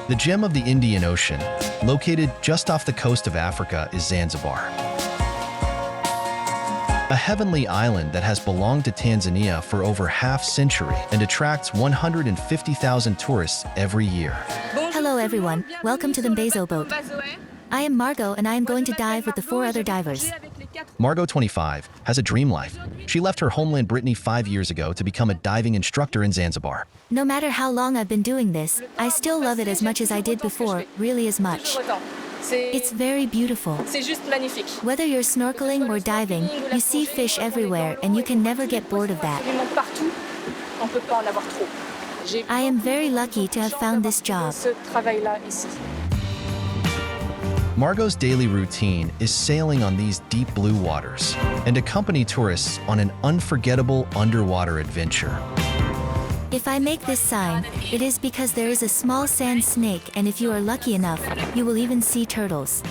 The gem of the Indian Ocean, located just off the coast of Africa, is Zanzibar. A heavenly island that has belonged to Tanzania for over half-century and attracts 150,000 tourists every year. Hello everyone, welcome to the Mbezo boat. I am Margot and I am going to dive with the 4 other divers. Margot, 25, has a dream life. She left her homeland Brittany 5 years ago to become a diving instructor in Zanzibar. No matter how long I've been doing this, I still love it as much as I did before, really as much. It's very beautiful. Whether you're snorkeling or diving, you see fish everywhere and you can never get bored of that. I am very lucky to have found this job. Margot's daily routine is sailing on these deep blue waters and accompany tourists on an unforgettable underwater adventure. If I make this sign, it is because there is a small sand snake, and if you are lucky enough, you will even see turtles.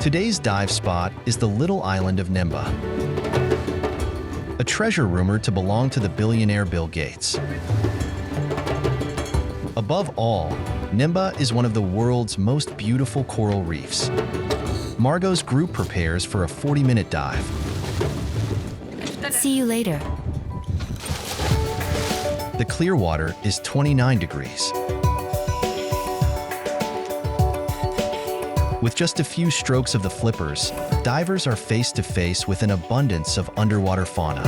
Today's dive spot is the little island of Nemba, a treasure rumored to belong to the billionaire Bill Gates. Above all, Nemba is one of the world's most beautiful coral reefs. Margot's group prepares for a 40-minute dive. See you later. The clear water is 29 degrees. With just a few strokes of the flippers, divers are face to face with an abundance of underwater fauna.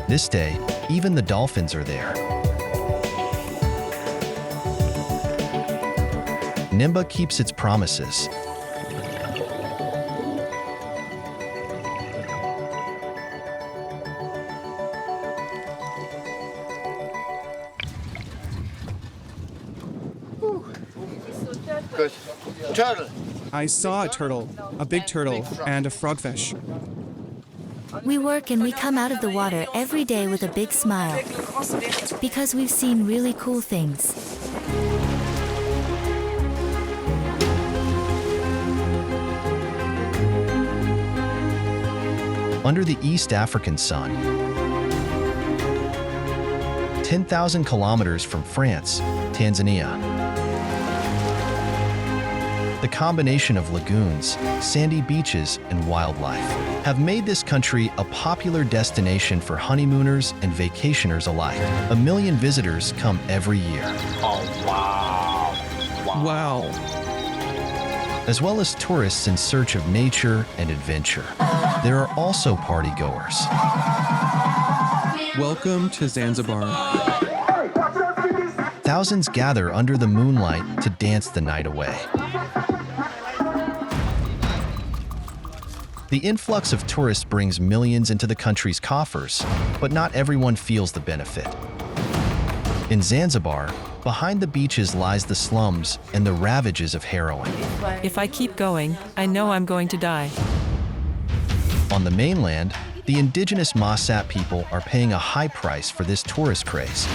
This day, even the dolphins are there. Nemba keeps its promises. Good. Turtle. I saw a turtle, a big turtle, and a frogfish. We work and we come out of the water every day with a big smile, because we've seen really cool things. Under the East African sun, 10,000 kilometers from France, Tanzania. The combination of lagoons, sandy beaches, and wildlife have made this country a popular destination for honeymooners and vacationers alike. 1 million visitors come every year. Oh, wow. Wow. As well as tourists in search of nature and adventure. There are also partygoers. Welcome to Zanzibar. Thousands gather under the moonlight to dance the night away. The influx of tourists brings millions into the country's coffers, but not everyone feels the benefit. In Zanzibar, behind the beaches lies the slums and the ravages of heroin. If I keep going, I know I'm going to die. On the mainland, the indigenous Maasai people are paying a high price for this tourist craze.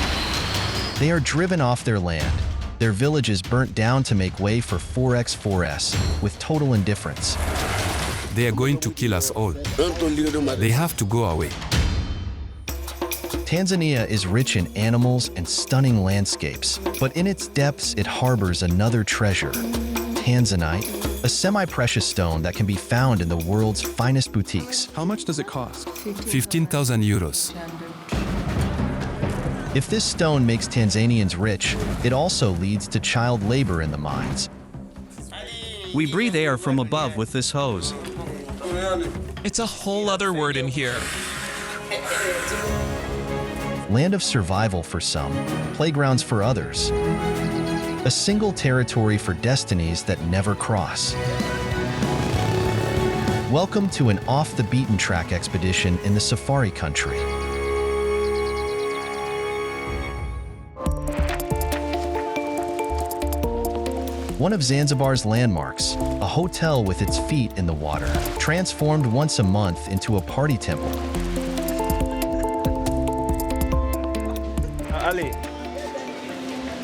They are driven off their land, their villages burnt down to make way for 4x4S with total indifference. They are going to kill us all. They have to go away. Tanzania is rich in animals and stunning landscapes, but in its depths it harbors another treasure, tanzanite, a semi-precious stone that can be found in the world's finest boutiques. How much does it cost? 15,000 euros. If this stone makes Tanzanians rich, it also leads to child labor in the mines. We breathe air from above with this hose. It's a whole other word in here. Land of survival for some, playgrounds for others. A single territory for destinies that never cross. Welcome to an off-the-beaten-track expedition in the safari country. One of Zanzibar's landmarks, a hotel with its feet in the water, transformed once a month into a party temple. Ali,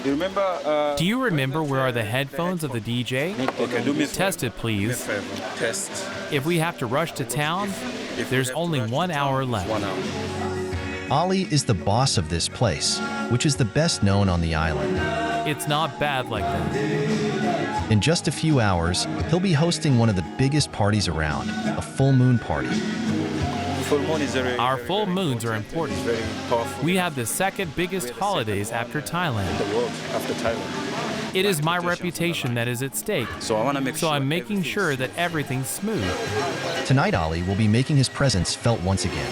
Do you remember where are the headphones of the DJ? Okay, do me a Test it, please. Test. If we have to rush to town, there's only 1 hour left. 1 hour. Ali is the boss of this place. which is the best known on the island. It's not bad like that. In just a few hours, he'll be hosting one of the biggest parties around, a full moon party. Our full moons are important. We have the second biggest holidays after Thailand. It is my reputation that is at stake, so I'm making sure that everything's smooth. Tonight, Ali will be making his presence felt once again.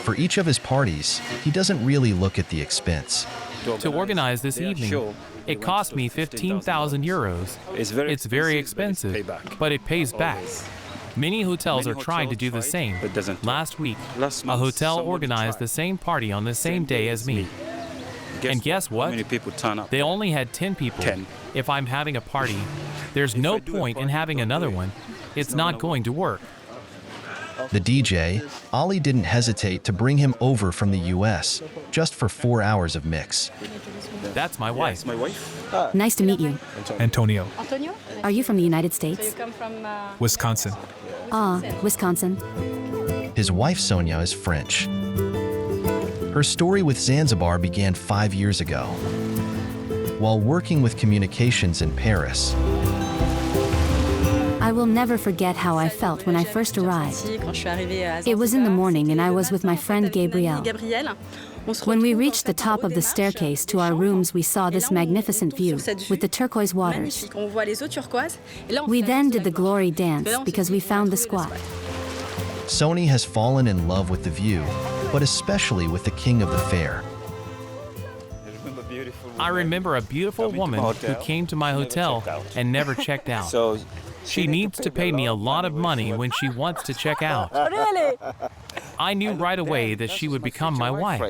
For each of his parties, he doesn't really look at the expense. To organize this evening, it cost me 15,000 euros. It's very expensive, but it pays back. Many hotels are trying to do the same. Last week, a hotel organized the same party on the same day as me. And guess what? They only had 10 people. If I'm having a party, there's no point in having another one. It's not going to work. The DJ, Ali didn't hesitate to bring him over from the US just for 4 hours of mix. That's my wife. Nice to meet you. Antonio. Are you from the United States? Wisconsin. Ah, Wisconsin. His wife Sonia is French. Her story with Zanzibar began 5 years ago. While working with communications in Paris, I will never forget how I felt when I first arrived. It was in the morning and I was with my friend Gabrielle. When we reached the top of the staircase to our rooms, we saw this magnificent view with the turquoise waters. We then did the glory dance because we found the squat. Sony has fallen in love with the view, but especially with the king of the fair. I remember a beautiful woman who came to my hotel and never checked out. She needs to pay me a lot of money when she wants to check out. I knew right away that she would become my wife.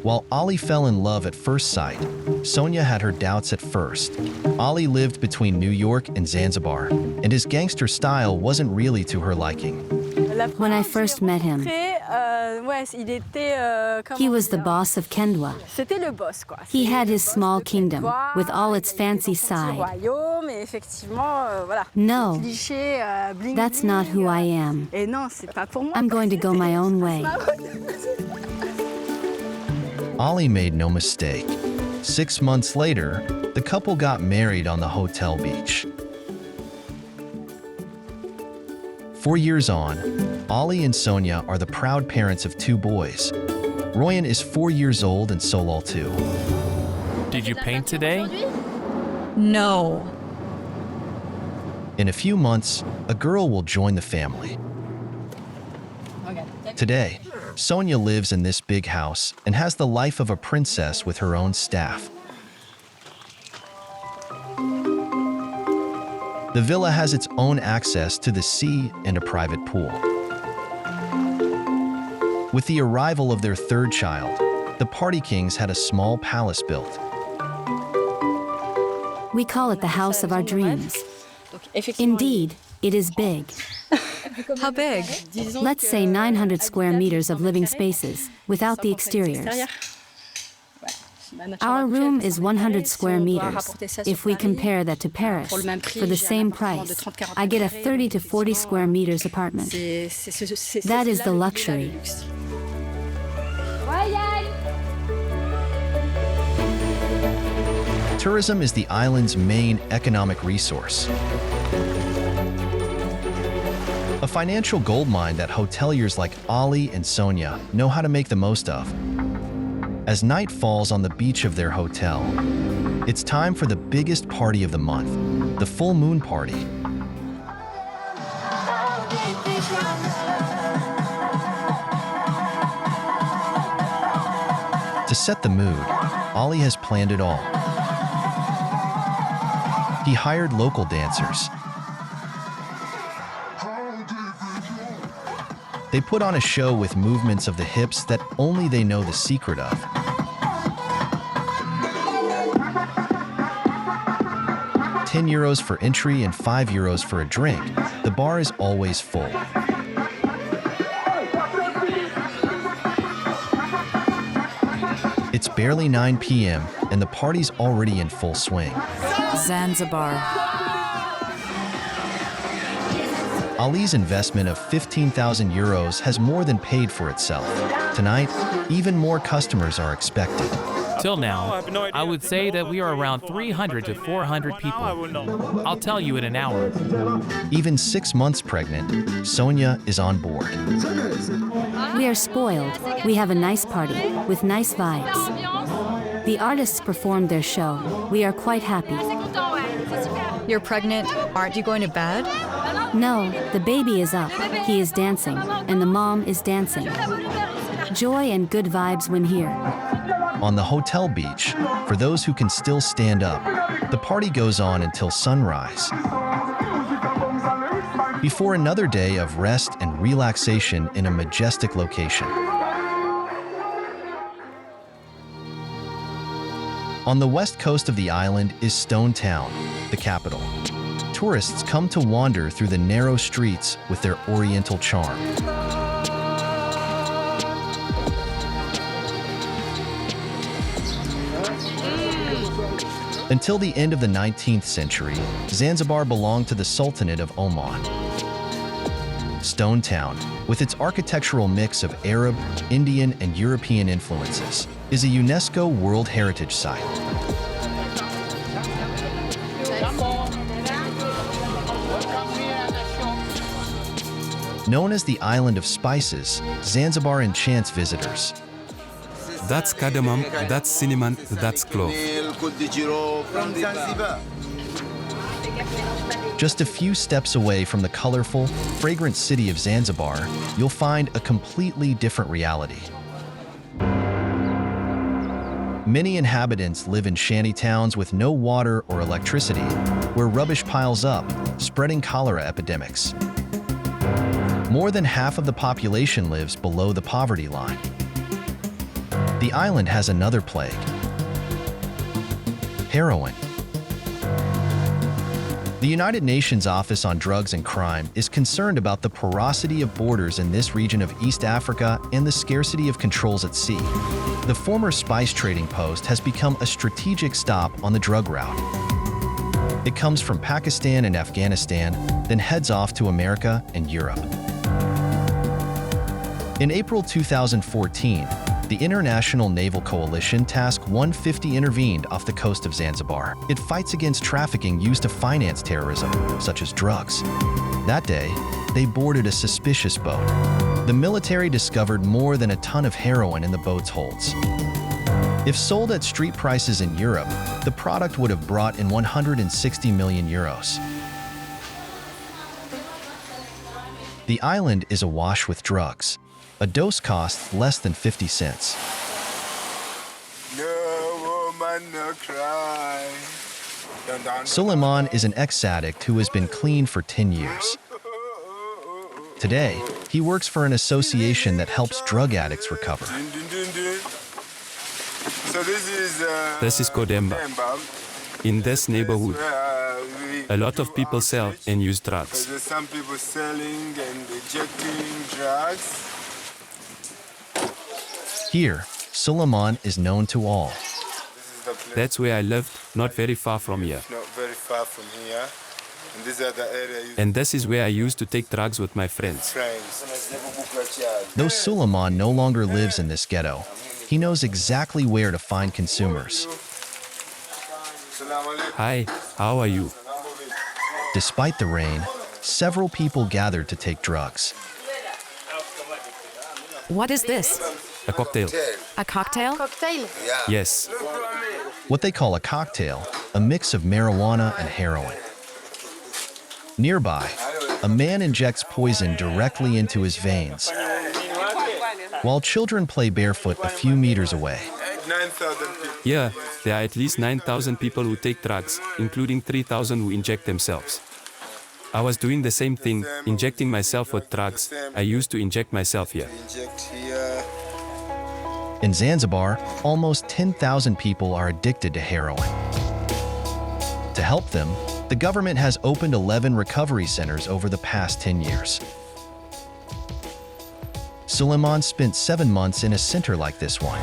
While Ali fell in love at first sight, Sonia had her doubts at first. Ali lived between New York and Zanzibar, and his gangster style wasn't really to her liking. When I first met him, he was the boss of Kendwa. He had his small kingdom with all its fancy side. No, that's not who I am. I'm going to go my own way. Ali made no mistake. 6 months later, the couple got married on the hotel beach. 4 years on, Ali and Sonia are the proud parents of 2 boys. Royan is 4 years old and Solal too. Did you paint today? No. In a few months, a girl will join the family. Today, Sonia lives in this big house and has the life of a princess with her own staff. The villa has its own access to the sea and a private pool. With the arrival of their 3rd child, the Party Kings had a small palace built. We call it the house of our dreams. Indeed, it is big. How big? Let's say 900 square meters of living spaces, without the exteriors. Our room is 100 square meters. If we compare that to Paris, for the same price, I get a 30 to 40 square meters apartment. That is the luxury. Tourism is the island's main economic resource. A financial goldmine that hoteliers like Ali and Sonia know how to make the most of. As night falls on the beach of their hotel, it's time for the biggest party of the month, the full moon party. To set the mood, Ali has planned it all. He hired local dancers. They put on a show with movements of the hips that only they know the secret of. €10 for entry and €5 for a drink. The bar is always full. It's barely 9 p.m. and the party's already in full swing. Zanzibar. Ali's investment of 15,000 euros has more than paid for itself. Tonight, even more customers are expected. Till now, I would say that we are around 300 to 400 people. I'll tell you in an hour. Even 6 months pregnant, Sonia is on board. We are spoiled. We have a nice party, with nice vibes. The artists performed their show. We are quite happy. You're pregnant. Aren't you going to bed? No, the baby is up. He is dancing, and the mom is dancing. Joy and good vibes when here. On the hotel beach, for those who can still stand up, the party goes on until sunrise. Before another day of rest and relaxation in a majestic location. On the west coast of the island is Stone Town, the capital. Tourists come to wander through the narrow streets with their oriental charm. Until the end of the 19th century, Zanzibar belonged to the Sultanate of Oman. Stone Town, with its architectural mix of Arab, Indian, and European influences, is a UNESCO World Heritage Site. Known as the Island of Spices, Zanzibar enchants visitors. That's cardamom, that's cinnamon, that's clove. Just a few steps away from the colorful, fragrant city of Zanzibar, you'll find a completely different reality. Many inhabitants live in shanty towns with no water or electricity, where rubbish piles up, spreading cholera epidemics. More than half of the population lives below the poverty line. The island has another plague: heroin. The United Nations Office on Drugs and Crime is concerned about the porosity of borders in this region of East Africa and the scarcity of controls at sea. The former spice trading post has become a strategic stop on the drug route. It comes from Pakistan and Afghanistan, then heads off to America and Europe. In April 2014, the International Naval Coalition Task 150 intervened off the coast of Zanzibar. It fights against trafficking used to finance terrorism, such as drugs. That day, they boarded a suspicious boat. The military discovered more than a ton of heroin in the boat's holds. If sold at street prices in Europe, the product would have brought in 160 million euros. The island is awash with drugs. A dose costs less than 50 cents. No woman, no cry. Suleiman is an ex-addict who has been clean for 10 years. Today, he works for an association that helps drug addicts recover. So This is Kodemba. In this neighborhood, a lot of people sell and use drugs. There's some people selling and injecting drugs. Here, Suleiman is known to all. That's where I lived, not very far from here. Not very far from here. And these are the areas. And this is where I used to take drugs with my friends. Though Suleiman no longer lives in this ghetto, he knows exactly where to find consumers. Hi, how are you? Despite the rain, several people gathered to take drugs. What is this? A cocktail. A cocktail? Yes. What they call a cocktail, a mix of marijuana and heroin. Nearby, a man injects poison directly into his veins, while children play barefoot a few meters away. Here, there are at least 9,000 people who take drugs, including 3,000 who inject themselves. I was doing the same thing, injecting myself with drugs. I used to inject myself here. In Zanzibar, almost 10,000 people are addicted to heroin. To help them, the government has opened 11 recovery centers over the past 10 years. Suleiman spent 7 months in a center like this one.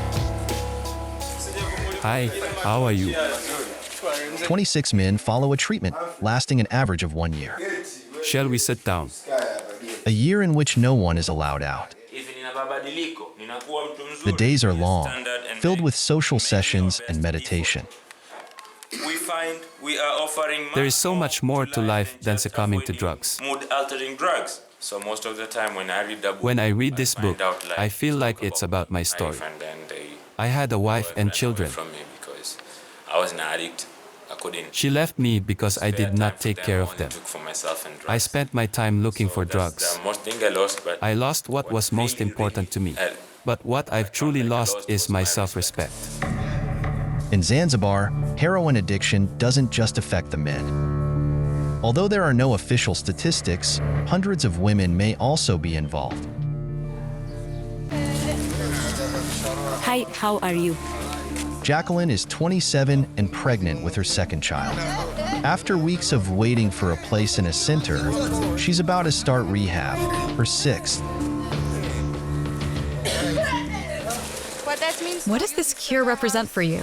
Hi, how are you? 26 men follow a treatment lasting an average of 1 year. Shall we sit down? a year in which no one is allowed out. The days are long, filled with social sessions and meditation. There is so much more to life than succumbing to drugs. So most of the time When I read this book, I feel like it's about my story. I had a wife and children. because I was an addict. She left me because I did not take care of them. I spent my time looking for drugs. I lost what was most important to me. But what I've truly lost is my self-respect. In Zanzibar, heroin addiction doesn't just affect the men. Although there are no official statistics, hundreds of women may also be involved. Hi, how are you? Jacqueline is 27 and pregnant with her second child. After weeks of waiting for a place in a center, she's about to start rehab, her sixth. What does this cure represent for you?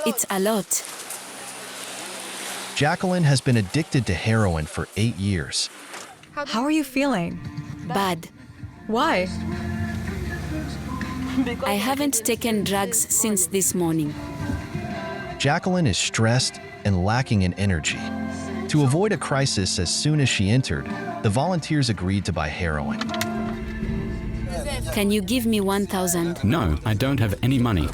It's a lot. Jacqueline has been addicted to heroin for 8 years. How are you feeling? Bad. Why? I haven't taken drugs since this morning. Jacqueline is stressed and lacking in energy. To avoid a crisis as soon as she entered, the volunteers agreed to buy heroin. Can you give me 1,000? No, I don't have any money.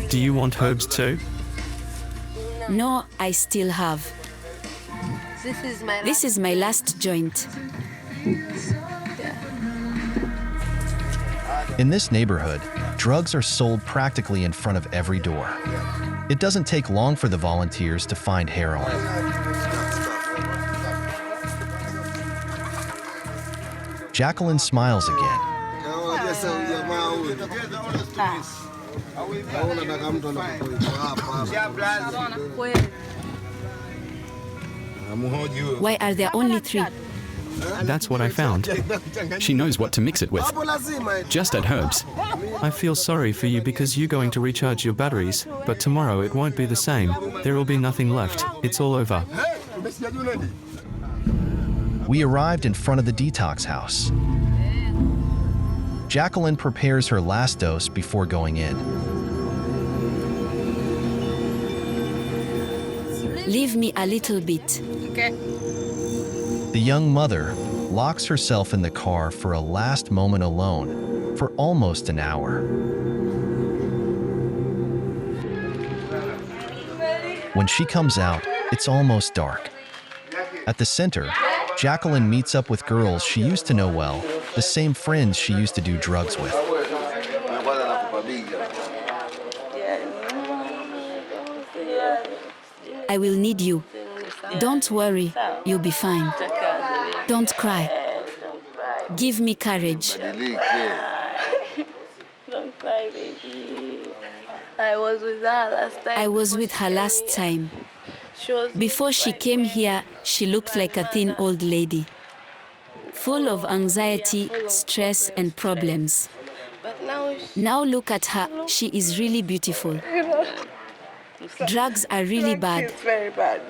Do you want herbs too? No, I still have. This is my last joint. In this neighborhood, drugs are sold practically in front of every door. It doesn't take long for the volunteers to find heroin. Jacqueline smiles again. Why are there only 3? That's what I found. She knows what to mix it with. Just add herbs. I feel sorry for you because you're going to recharge your batteries, but tomorrow it won't be the same. There will be nothing left. It's all over. We arrived in front of the detox house. Jacqueline prepares her last dose before going in. Leave me a little bit. Okay. The young mother locks herself in the car for a last moment alone for almost an hour. When she comes out, it's almost dark. At the center, Jacqueline meets up with girls she used to know well, the same friends she used to do drugs with. I will need you. Don't worry, you'll be fine. Don't cry. Give me courage. Don't cry, baby. I was with her last time. Before she came here, she looked like a thin old lady, full of anxiety, stress, and problems. Now look at her, she is really beautiful. Drugs are really bad. It's very bad.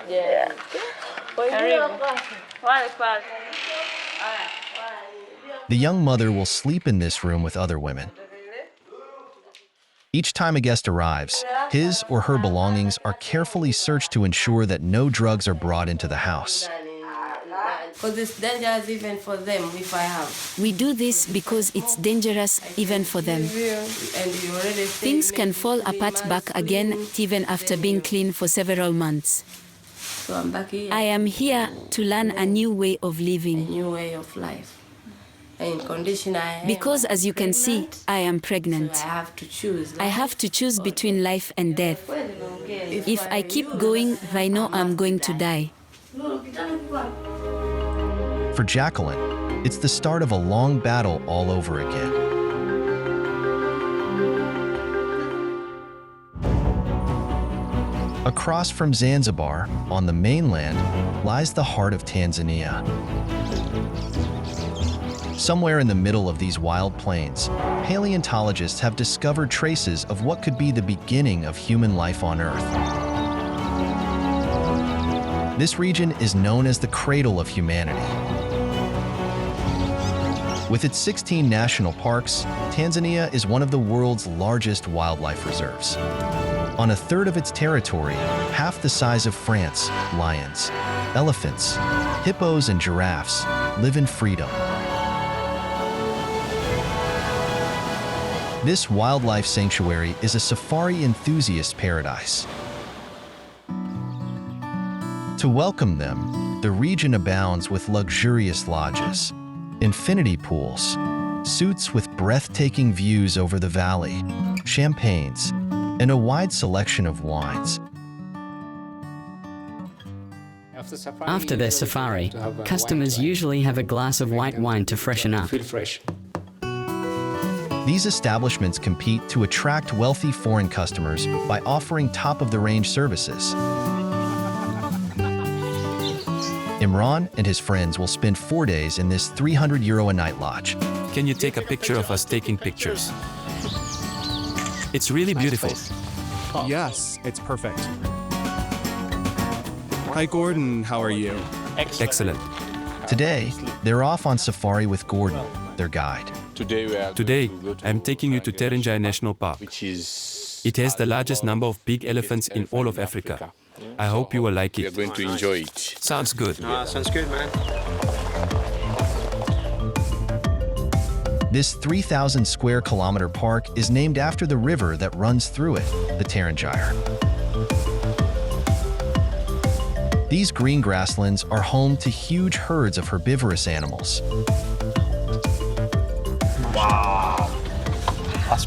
Yeah. The young mother will sleep in this room with other women. Each time a guest arrives, his or her belongings are carefully searched to ensure that no drugs are brought into the house. Because it's dangerous even for them if I have. We do this because it's dangerous even for them. Things can fall apart back again even after being clean for several months. So I'm back here. I am here to learn a new way of living. A new way of life. In condition I am. Because as you can see, I am pregnant. So I have to choose. I have to choose between life and death. If I keep going, I know I'm going to die. For Jacqueline, it's the start of a long battle all over again. Across from Zanzibar, on the mainland, lies the heart of Tanzania. Somewhere in the middle of these wild plains, paleontologists have discovered traces of what could be the beginning of human life on Earth. This region is known as the cradle of humanity. With its 16 national parks, Tanzania is one of the world's largest wildlife reserves. On a third of its territory, half the size of France, lions, elephants, hippos, and giraffes live in freedom. This wildlife sanctuary is a safari enthusiast paradise. To welcome them, the region abounds with luxurious lodges, infinity pools, suites with breathtaking views over the valley, champagnes, and a wide selection of wines. After their safari, customers usually have a glass of white wine to freshen up. These establishments compete to attract wealthy foreign customers by offering top-of-the-range services. Imran and his friends will spend 4 days in this €300 a night lodge. Can you take a picture of us taking pictures? It's really beautiful. Yes, it's perfect. Hi, Gordon. How are you? Excellent. Today, they're off on safari with Gordon, their guide. Today, I'm taking you to Terenjai National Park. It has the largest number of big elephants in all of Africa. I hope you will like it. You're going to enjoy it. Sounds good. Sounds good, man. This 3,000 square kilometer park is named after the river that runs through it, the Terenjai. These green grasslands are home to huge herds of herbivorous animals. Wow!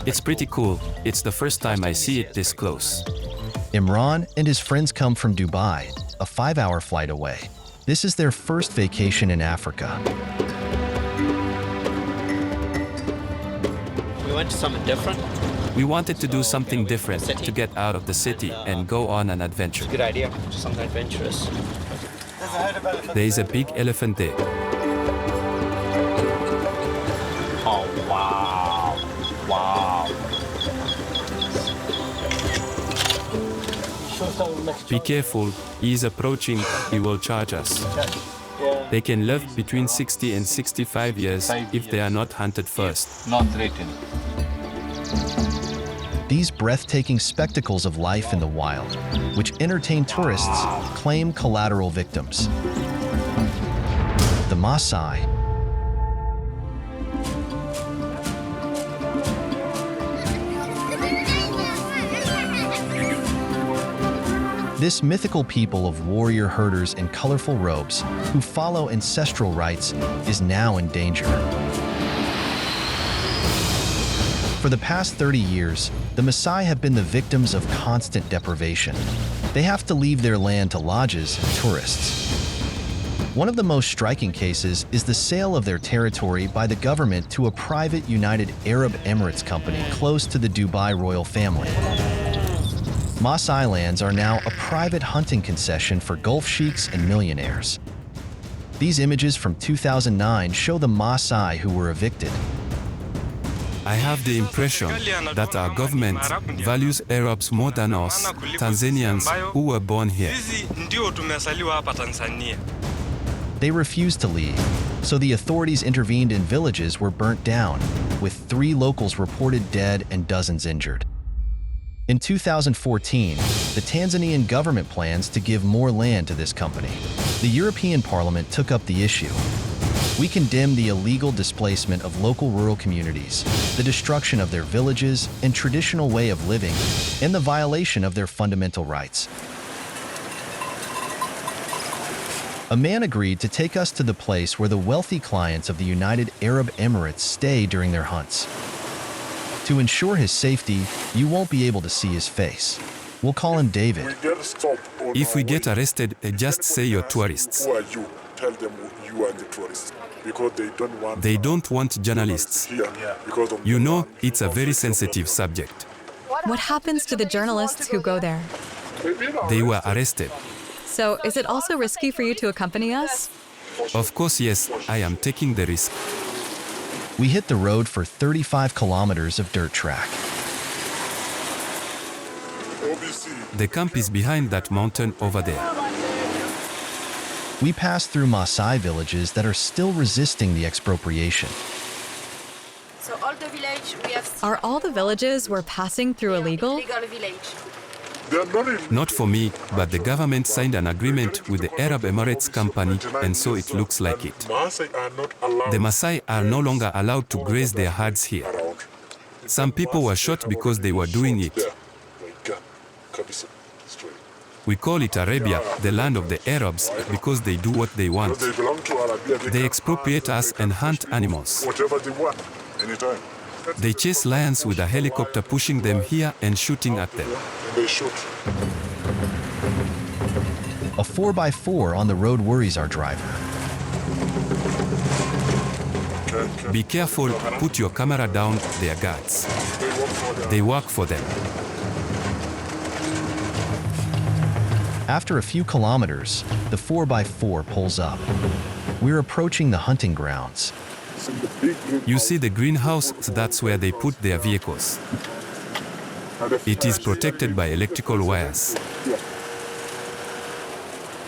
It's pretty cool. It's the first time I see it this close. Imran and his friends come from Dubai, a 5-hour flight away. This is their first vacation in Africa. We went to something different. We wanted to do something different to get out of the city and go on an adventure. Good idea, something adventurous. There is a big elephant there. Oh, wow. Wow. Be careful, he is approaching, he will charge us. They can live between 60 and 65 years if they are not hunted first. Not threatened. These breathtaking spectacles of life in the wild, which entertain tourists, claim collateral victims. The Maasai. This mythical people of warrior herders in colorful robes who follow ancestral rites is now in danger. For the past 30 years, the Maasai have been the victims of constant deprivation. They have to leave their land to lodges and tourists. One of the most striking cases is the sale of their territory by the government to a private United Arab Emirates company close to the Dubai royal family. Maasai lands are now a private hunting concession for Gulf sheiks and millionaires. These images from 2009 show the Maasai who were evicted. I have the impression that our government values Arabs more than us, Tanzanians who were born here. They refused to leave, so the authorities intervened and villages were burnt down, with 3 locals reported dead and dozens injured. In 2014, the Tanzanian government plans to give more land to this company. The European Parliament took up the issue. We condemn the illegal displacement of local rural communities, the destruction of their villages and traditional way of living, and the violation of their fundamental rights. A man agreed to take us to the place where the wealthy clients of the United Arab Emirates stay during their hunts. To ensure his safety, you won't be able to see his face. We'll call him David. If we get arrested, just say you're tourists. Who are you? Tell them you are the tourists. Because they don't want journalists. You know, it's a very sensitive subject. What happens to the journalists who go there? They were arrested. So, is it also risky for you to accompany us? Of course, yes, I am taking the risk. We hit the road for 35 kilometers of dirt track. The camp is behind that mountain over there. We passed through Maasai villages that are still resisting the expropriation. So all the village we have Are all the villages we're passing through illegal? Not for me, but the government signed an agreement with the Arab Emirates company, and so it looks like it. The Maasai are no longer allowed to graze their herds here. Some people were shot because they were doing it. We call it Arabia, the land of the Arabs, because they do what they want. They expropriate us and hunt animals. They chase lions with a helicopter pushing them here and shooting at them. A 4x4 on the road worries our driver. Be careful, put your camera down, they are guards. They work for them. After a few kilometers, the 4x4 pulls up. We're approaching the hunting grounds. You see the greenhouse, that's where they put their vehicles. It is protected by electrical wires.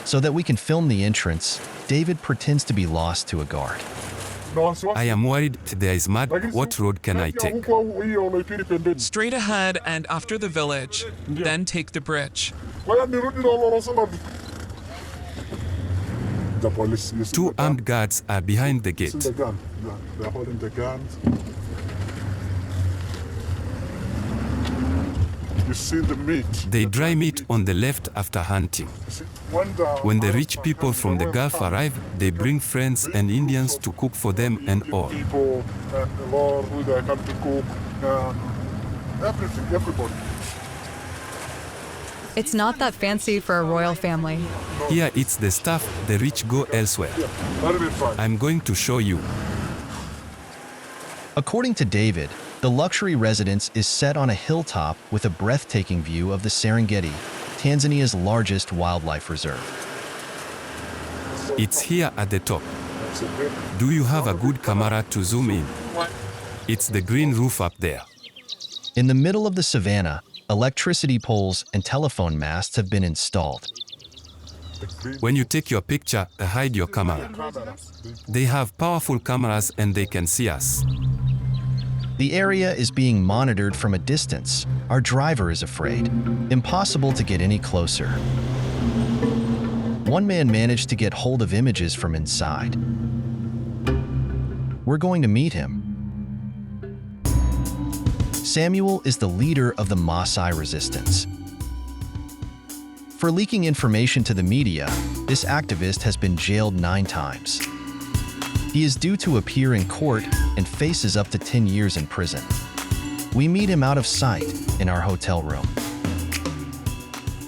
So that we can film the entrance, David pretends to be lost to a guard. I am worried there is mud. What road can I take? Straight ahead and after the village, then take the bridge. Two armed guards are behind the gate. They're holding the guns. You see the meat. They dry meat on the left after hunting. When the rich people from the Gulf arrive, they bring friends and Indians to cook for them and all. People and the Lord who they come to cook, everything, everybody. It's not that fancy for a royal family. Here it's the stuff, the rich go elsewhere. I'm going to show you. According to David, the luxury residence is set on a hilltop with a breathtaking view of the Serengeti, Tanzania's largest wildlife reserve. It's here at the top. Do you have a good camera to zoom in? It's the green roof up there. In the middle of the savannah, electricity poles and telephone masts have been installed. When you take your picture, hide your camera. They have powerful cameras and they can see us. The area is being monitored from a distance. Our driver is afraid. Impossible to get any closer. One man managed to get hold of images from inside. We're going to meet him. Samuel is the leader of the Maasai resistance. For leaking information to the media, this activist has been jailed 9 times. He is due to appear in court and faces up to 10 years in prison. We meet him out of sight in our hotel room.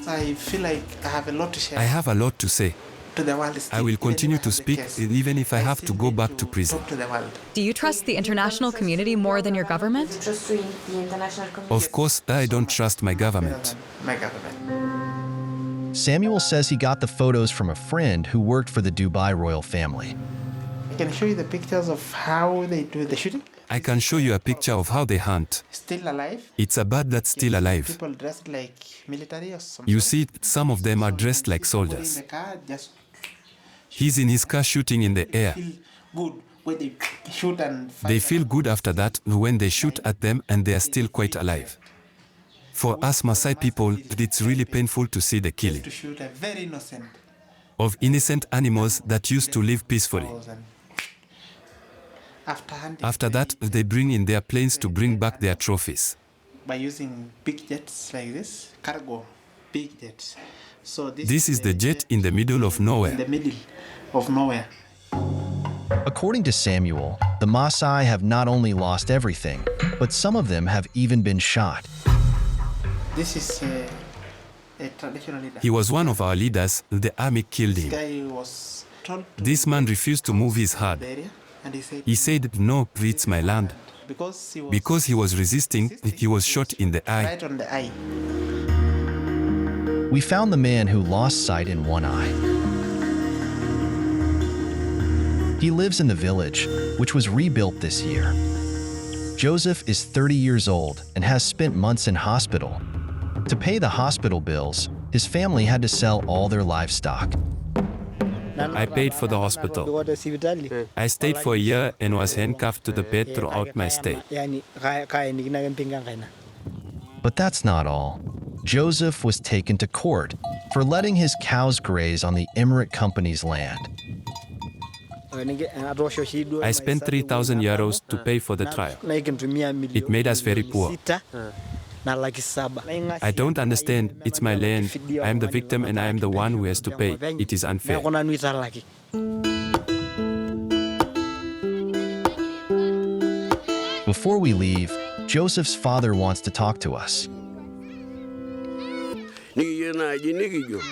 I feel like I have a lot to share. I have a lot to say. To the world. I will continue to speak even if I have to go back to prison. Do you trust the international community more than your government? Of course, I don't trust my government. Samuel says he got the photos from a friend who worked for the Dubai royal family. I can show you the pictures of how they do the shooting. I can show you a picture of how they hunt. Still alive. It's a bird that's still alive. People dressed like military or something. You see, some of them are dressed like soldiers. He's in his car shooting in the air. They feel good after that when they shoot at them and they are still quite alive. For us Maasai people, it's really painful to see the killing of innocent animals that used to live peacefully. After that, they bring in their planes to bring back their trophies. By using big jets like this, cargo, big jets. So this is the jet in the middle of nowhere. In the middle of nowhere. According to Samuel, the Maasai have not only lost everything, but some of them have even been shot. This is a traditional leader. He was one of our leaders. The army killed him. This man refused to move his heart. He said, "No, it's my land." Because he was resisting, he was shot in the eye. Right on the eye. We found the man who lost sight in one eye. He lives in the village, which was rebuilt this year. Joseph is 30 years old and has spent months in hospital. To pay the hospital bills, his family had to sell all their livestock. I paid for the hospital. I stayed for a year and was handcuffed to the bed throughout my stay. But that's not all. Joseph was taken to court for letting his cows graze on the Emirate Company's land. I spent 3,000 euros to pay for the trial. It made us very poor. I don't understand. It's my land. I am the victim and I am the one who has to pay. It is unfair. Before we leave, Joseph's father wants to talk to us.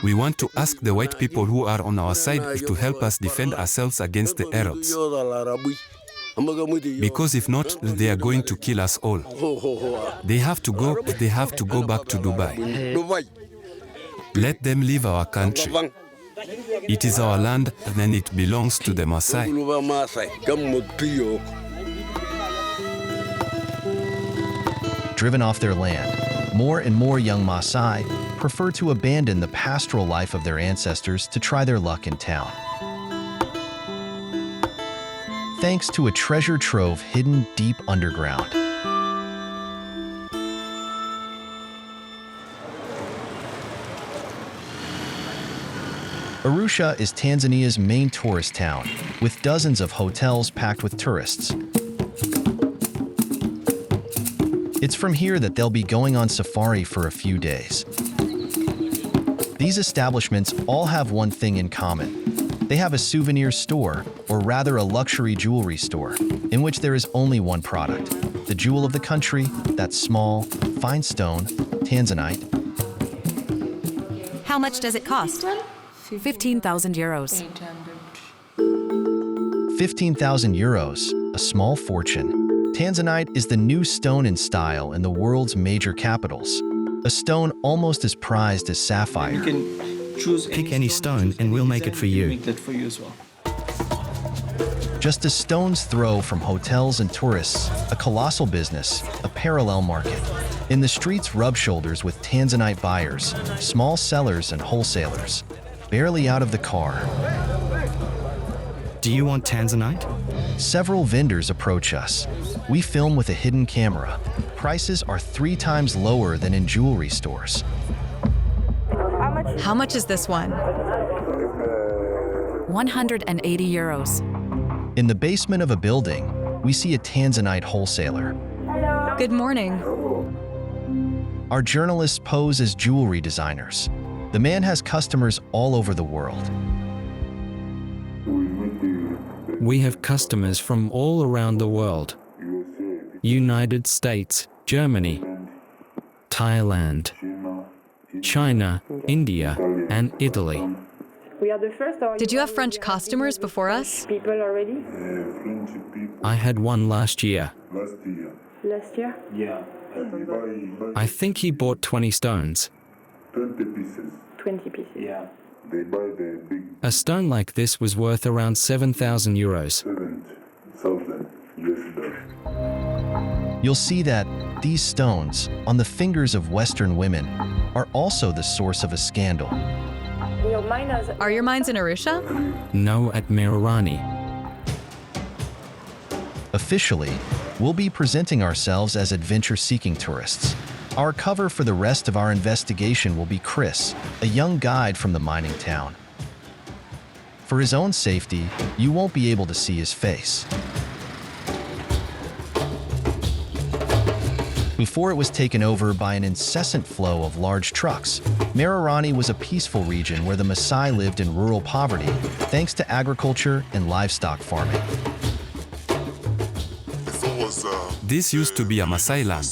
We want to ask the white people who are on our side to help us defend ourselves against the Arabs. Because if not, they are going to kill us all. They have to go back to Dubai. Let them leave our country. It is our land and it belongs to the Maasai. Driven off their land, more and more young Maasai prefer to abandon the pastoral life of their ancestors to try their luck in town. Thanks to a treasure trove hidden deep underground. Arusha is Tanzania's main tourist town, with dozens of hotels packed with tourists. It's from here that they'll be going on safari for a few days. These establishments all have one thing in common. They have a souvenir store, or rather a luxury jewelry store, in which there is only one product, the jewel of the country, that small, fine stone, tanzanite. How much does it cost? 15,000 euros. 15,000 euros, a small fortune. Tanzanite is the new stone in style in the world's major capitals. A stone almost as prized as sapphire. You can pick any stone and we'll make it for you. Just a stone's throw from hotels and tourists, a colossal business, a parallel market. In the streets rub shoulders with Tanzanite buyers, small sellers and wholesalers. Barely out of the car. Do you want Tanzanite? Several vendors approach us. We film with a hidden camera. Prices are 3 times lower than in jewelry stores. How much is this one? 180 euros. In the basement of a building, we see a Tanzanite wholesaler. Good morning. Our journalists pose as jewelry designers. The man has customers all over the world. We have customers from all around the world. United States, Germany, Thailand, China, India, and Italy. Did you have French customers before us? I had one last year. Last year? Yeah. I think he bought 20 stones. 20 pieces. 20 pieces. Yeah. They buy the big. A stone like this was worth around 7,000 euros. 7,000 US dollars. You'll see that these stones, on the fingers of Western women, are also the source of a scandal. Are your mines in Arusha? No, at Merorani. Officially, we'll be presenting ourselves as adventure-seeking tourists. Our cover for the rest of our investigation will be Chris, a young guide from the mining town. For his own safety, you won't be able to see his face. Before it was taken over by an incessant flow of large trucks, Merorani was a peaceful region where the Maasai lived in rural poverty thanks to agriculture and livestock farming. This used to be a Maasai land.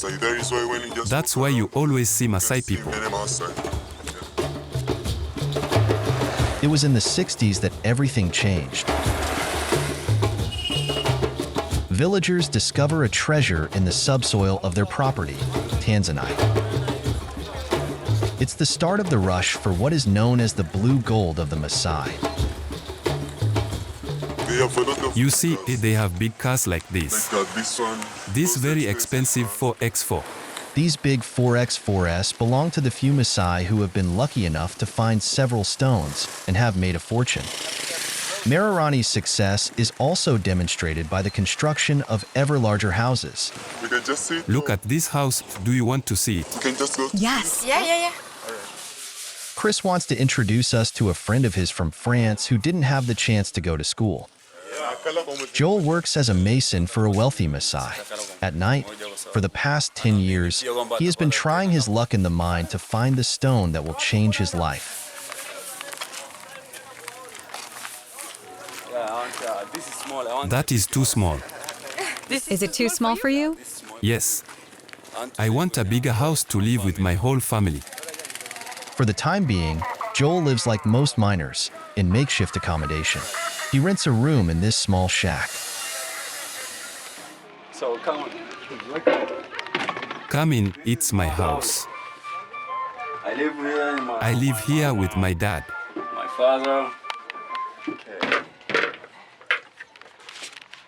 That's why you always see Maasai people. It was in the 60s that everything changed. Villagers discover a treasure in the subsoil of their property, Tanzanite. It's the start of the rush for what is known as the blue gold of the Maasai. You see, they have big cars like this. This very expensive 4x4. These big 4x4s belong to the few Maasai who have been lucky enough to find several stones and have made a fortune. Marirani's success is also demonstrated by the construction of ever larger houses. Look at this house. Do you want to see it? Yes. Yeah. Chris wants to introduce us to a friend of his from France who didn't have the chance to go to school. Joel works as a mason for a wealthy Maasai. At night, for the past 10 years, he has been trying his luck in the mine to find the stone that will change his life. That is too small. Is it too small for you? Yes. I want a bigger house to live with my whole family. For the time being, Joel lives like most miners, in makeshift accommodation. He rents a room in this small shack. So come on. Come in, it's my house. I live here with my dad. My father. Okay.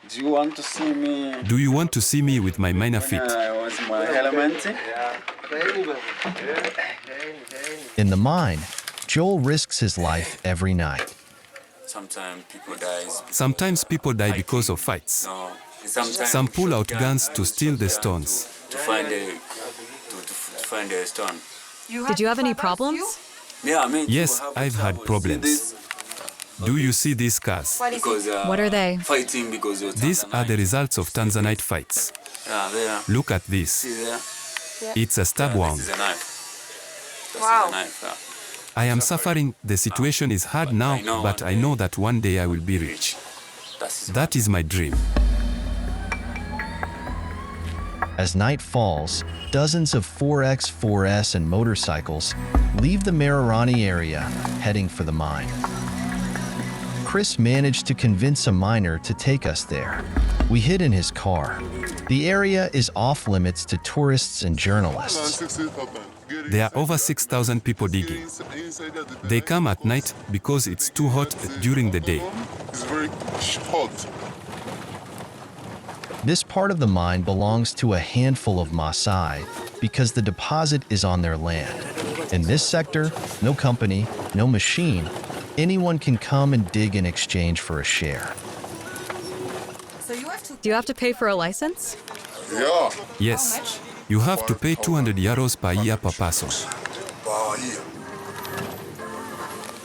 Do you want to see me? Do you want to see me with my miner feet? I was my element. In the mine, Joel risks his life every night. Sometimes people die because of fights. No. Some pull out guns to steal the stones. To find a stone. Did you have any problems? Yes, I've had problems. Do you see these cars? What are they? Fighting because of These are the results of Tanzanite fights. Look at this. It's a stab wound. Wow. I am suffering. The situation is hard now, but I know that one day I will be rich. That is my dream. As night falls, dozens of 4x4s and motorcycles leave the Marirani area, heading for the mine. Chris managed to convince a miner to take us there. We hid in his car. The area is off limits to tourists and journalists. There are over 6,000 people digging. They come at night because it's too hot during the day. It's very hot. This part of the mine belongs to a handful of Maasai because the deposit is on their land. In this sector, no company, no machine, anyone can come and dig in exchange for a share. Do you have to pay for a license? Yeah. Yes, you have to pay 200 euros per year per person.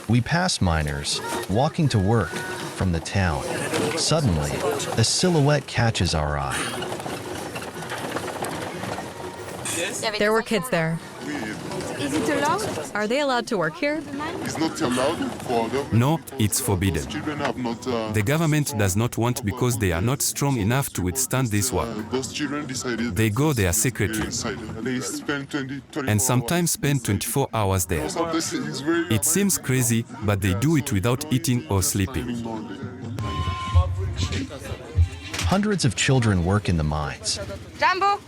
We pass miners, walking to work from the town. Suddenly, a silhouette catches our eye. There were kids there. Is it allowed? Are they allowed to work here? It's not allowed for them. No, it's forbidden. Children have not. The government does not want because they are not strong enough to withstand this work. Those children decided. They go there secretly They spend 24 and sometimes spend 24 hours there. It seems crazy, but they do it without eating or sleeping. Hundreds of children work in the mines. Jumbo!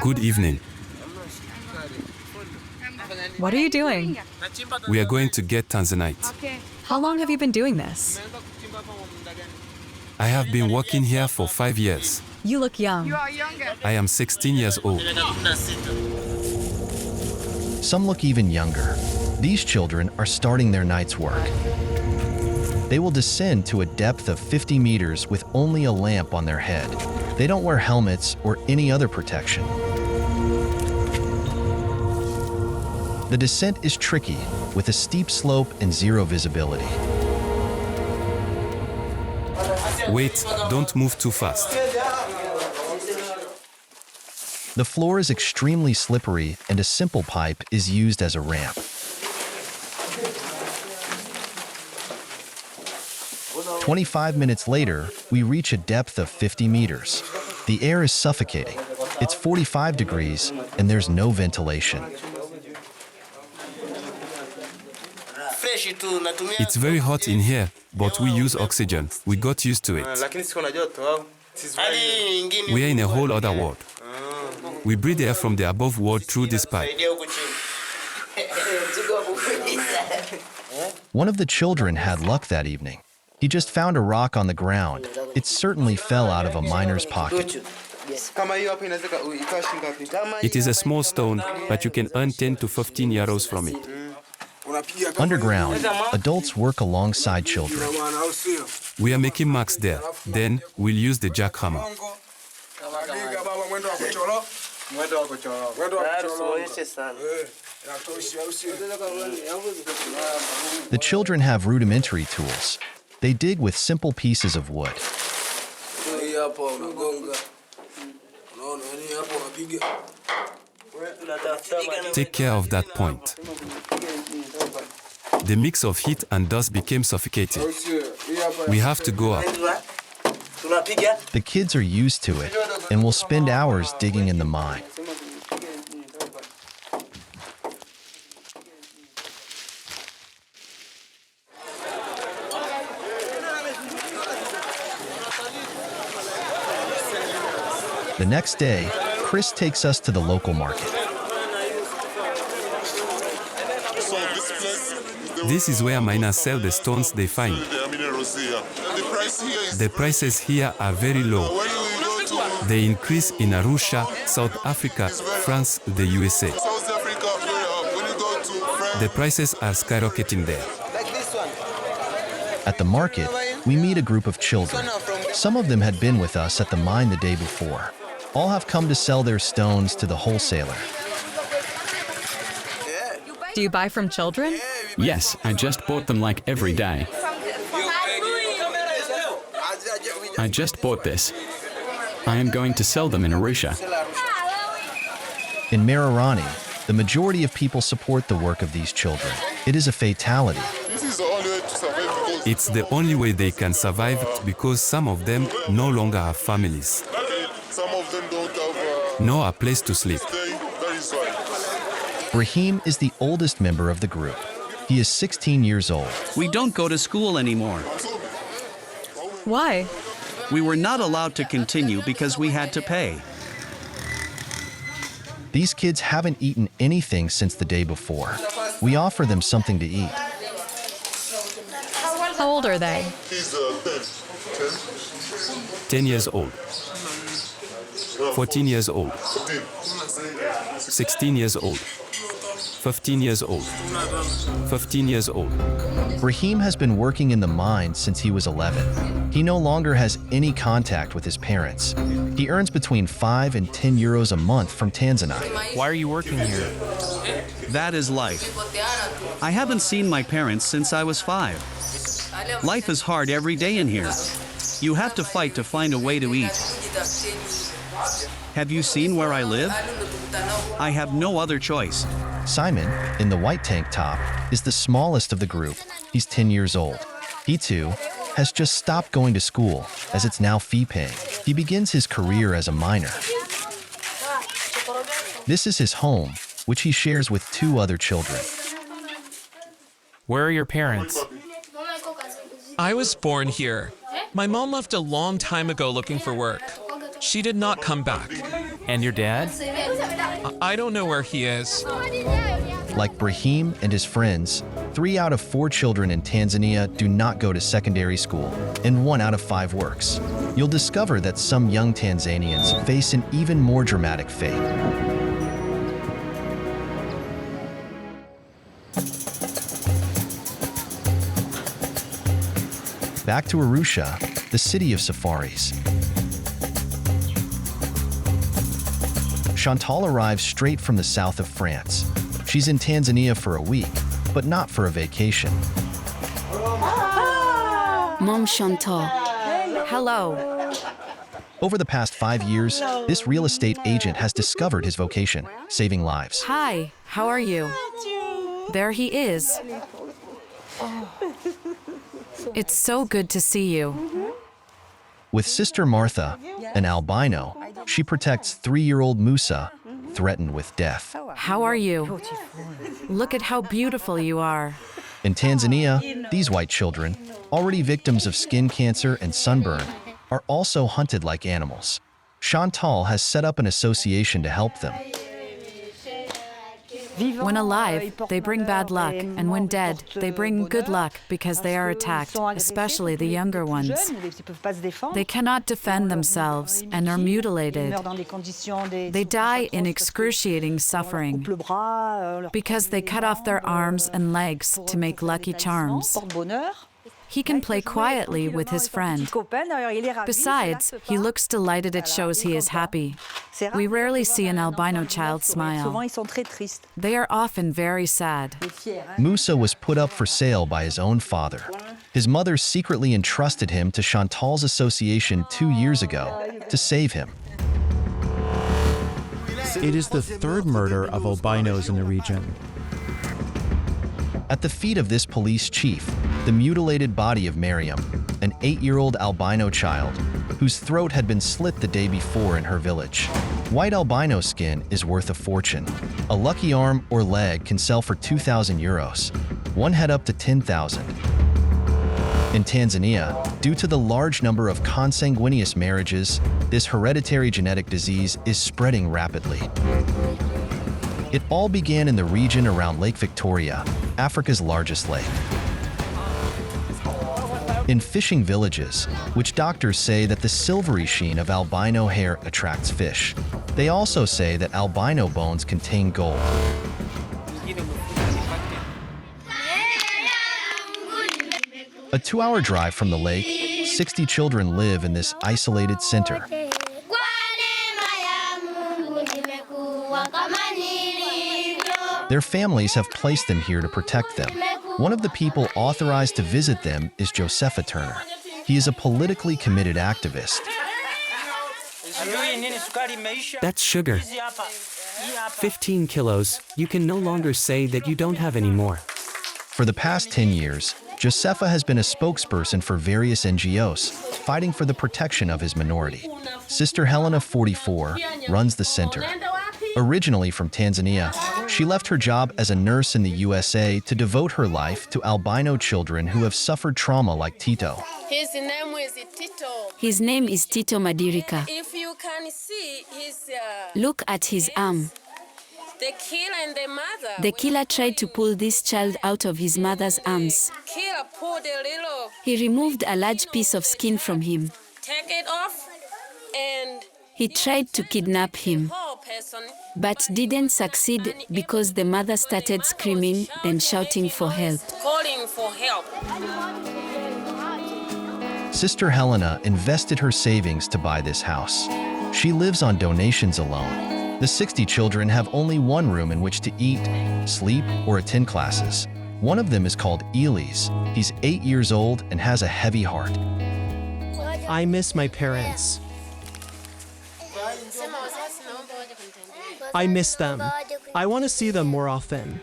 Good evening. What are you doing? We are going to get Tanzanite. How long have you been doing this? I have been working here for 5 years. You look young. I am 16 years old. Some look even younger. These children are starting their night's work. They will descend to a depth of 50 meters with only a lamp on their head. They don't wear helmets or any other protection. The descent is tricky, with a steep slope and zero visibility. Wait, don't move too fast. The floor is extremely slippery and a simple pipe is used as a ramp. "25 minutes later, we reach a depth of 50 meters. The air is suffocating. It's 45 degrees and there's no ventilation. It's very hot in here, but we use oxygen. We got used to it. We are in a whole other world. We breathe air from the above world through this pipe. One of the children had luck that evening. He just found a rock on the ground. It certainly fell out of a miner's pocket. It is a small stone, but you can earn 10 to 15 euros from it. Underground, adults work alongside children. We are making marks there. Then we'll use the jackhammer. The children have rudimentary tools. They dig with simple pieces of wood. Take care of that point. The mix of heat and dust became suffocating. We have to go up. The kids are used to it and will spend hours digging in the mine. The next day, Chris takes us to the local market. This is where miners sell the stones they find. The prices here are very low. They increase in Arusha, South Africa, France, the USA. The prices are skyrocketing there. At the market, we meet a group of children. Some of them had been with us at the mine the day before. All have come to sell their stones to the wholesaler. Do you buy from children? Yes, I just bought them like every day. I just bought this. I am going to sell them in Arusha. In Marirani, the majority of people support the work of these children. It is a fatality. It's the only way they can survive because some of them no longer have families. Nor a place to sleep. Brahim is the oldest member of the group. He is 16 years old. We don't go to school anymore. Why? We were not allowed to continue because we had to pay. These kids haven't eaten anything since the day before. We offer them something to eat. How old are they? 10 years old. 14 years old. 16 years old. 15 years old. 15 years old. Brahim has been working in the mine since he was 11. He no longer has any contact with his parents. He earns between 5 and 10 euros a month from Tanzania. Why are you working here? That is life. I haven't seen my parents since I was 5. Life is hard every day in here. You have to fight to find a way to eat. Have you seen where I live? I have no other choice. Simon, in the white tank top, is the smallest of the group. He's 10 years old. He too has just stopped going to school as it's now fee-paying. He begins his career as a miner. This is his home, which he shares with 2 other children. Where are your parents? I was born here. My mom left a long time ago looking for work. She did not come back. And your dad? I don't know where he is. Like Brahim and his friends, 3 out of 4 children in Tanzania do not go to secondary school, and 1 out of 5 works. You'll discover that some young Tanzanians face an even more dramatic fate. Back to Arusha, the city of safaris. Chantal arrives straight from the south of France. She's in Tanzania for a week, but not for a vacation. Mom Chantal. Hello. Over the past 5 years, this real estate agent has discovered his vocation, saving lives. Hi, how are you? There he is. It's so good to see you. With sister Martha, an albino, she protects 3-year-old Musa, threatened with death. How are you? Look at how beautiful you are. In Tanzania, these white children, already victims of skin cancer and sunburn, are also hunted like animals. Chantal has set up an association to help them. When alive, they bring bad luck, and when dead, they bring good luck because they are attacked, especially the younger ones. They cannot defend themselves and are mutilated. They die in excruciating suffering because they cut off their arms and legs to make lucky charms. He can play quietly with his friend. Besides, he looks delighted. It shows he is happy. We rarely see an albino child smile. They are often very sad. Musa was put up for sale by his own father. His mother secretly entrusted him to Chantal's association 2 years ago to save him. It is the third murder of albinos in the region. At the feet of this police chief, the mutilated body of Mariam, an 8-year-old albino child, whose throat had been slit the day before in her village. White albino skin is worth a fortune. A lucky arm or leg can sell for 2,000 euros, one head up to 10,000. In Tanzania, due to the large number of consanguineous marriages, this hereditary genetic disease is spreading rapidly. It all began in the region around Lake Victoria, Africa's largest lake. In fishing villages, which doctors say that the silvery sheen of albino hair attracts fish. They also say that albino bones contain gold. A 2-hour drive from the lake, 60 children live in this isolated center. Their families have placed them here to protect them. One of the people authorized to visit them is Josepha Turner. He is a politically committed activist. That's sugar. 15 kilos. You can no longer say that you don't have any more. For the past 10 years, Josepha has been a spokesperson for various NGOs, fighting for the protection of his minority. Sister Helena, 44, runs the center. Originally from Tanzania, she left her job as a nurse in the USA to devote her life to albino children who have suffered trauma like Tito. His name is Tito Madirika. If you can see his Look at his arm. the killer and the mother. The killer tried to pull this child out of his mother's arms. Killer pulled a little. He removed a large piece of skin from him. Take it off and He tried to kidnap him, whole person. but didn't succeed because the mother started screaming, then shouting for help. Calling for help. Sister Helena invested her savings to buy this house. She lives on donations alone. The 60 children have only one room in which to eat, sleep, or attend classes. One of them is called Elise. He's 8 years old and has a heavy heart. I miss my parents. I miss them. I want to see them more often.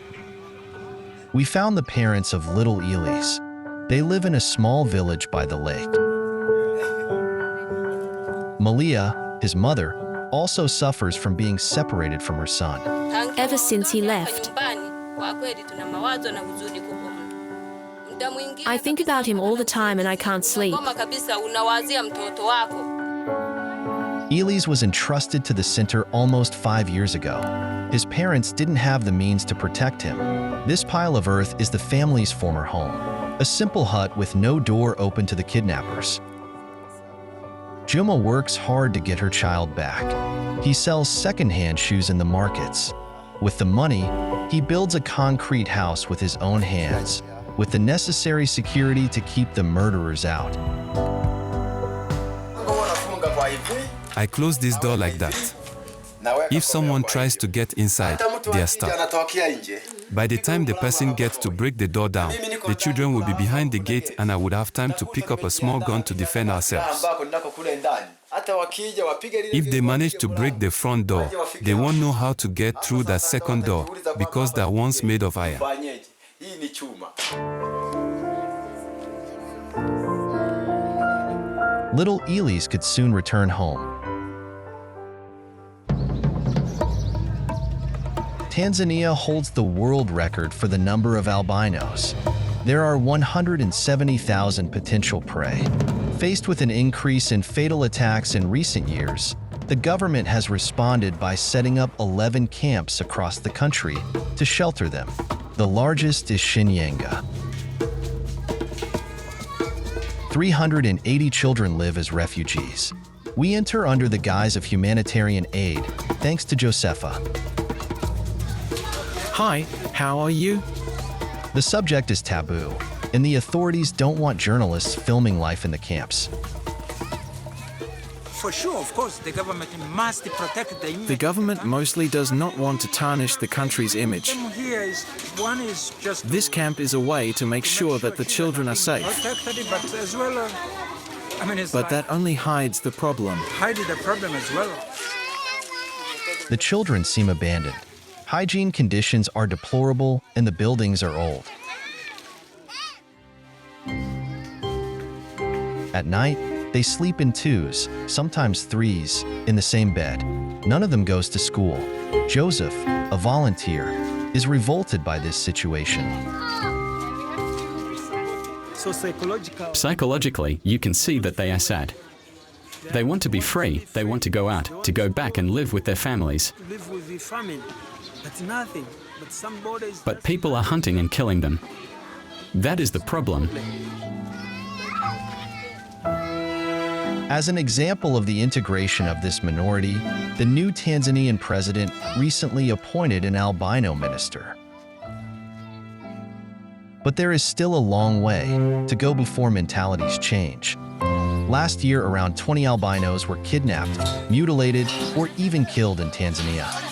We found the parents of little Elise. They live in a small village by the lake. Malia, his mother, also suffers from being separated from her son. Ever since he left, I think about him all the time and I can't sleep. Elise was entrusted to the center almost 5 years ago. His parents didn't have the means to protect him. This pile of earth is the family's former home, a simple hut with no door open to the kidnappers. Juma works hard to get her child back. He sells second-hand shoes in the markets. With the money, he builds a concrete house with his own hands, with the necessary security to keep the murderers out. I close this door like that. If someone tries to get inside, they are stuck. By the time the person gets to break the door down, the children will be behind the gate and I would have time to pick up a small gun to defend ourselves. If they manage to break the front door, they won't know how to get through that second door because that one's made of iron. Little Elise could soon return home. Tanzania holds the world record for the number of albinos. There are 170,000 potential prey. Faced with an increase in fatal attacks in recent years, The government has responded by setting up 11 camps across the country to shelter them. The largest is Shinyanga. 380 children live as refugees. We enter under the guise of humanitarian aid, thanks to Josefa. Hi, how are you? The subject is taboo, and the authorities don't want journalists filming life in the camps. For sure, of course, the government must protect the image. The government mostly does not want to tarnish the country's image. This camp is a way to make sure that the children are safe. But that only hides the problem. The children seem abandoned. Hygiene conditions are deplorable and the buildings are old. At night, they sleep in twos, sometimes threes, in the same bed. None of them goes to school. Joseph, a volunteer, is revolted by this situation. Psychologically, you can see that they are sad. They want to be free, they want to go out, to go back and live with their families. But people are hunting and killing them. That is the problem. As an example of the integration of this minority, the new Tanzanian president recently appointed an albino minister. But there is still a long way to go before mentalities change. Last year, around 20 albinos were kidnapped, mutilated, or even killed in Tanzania.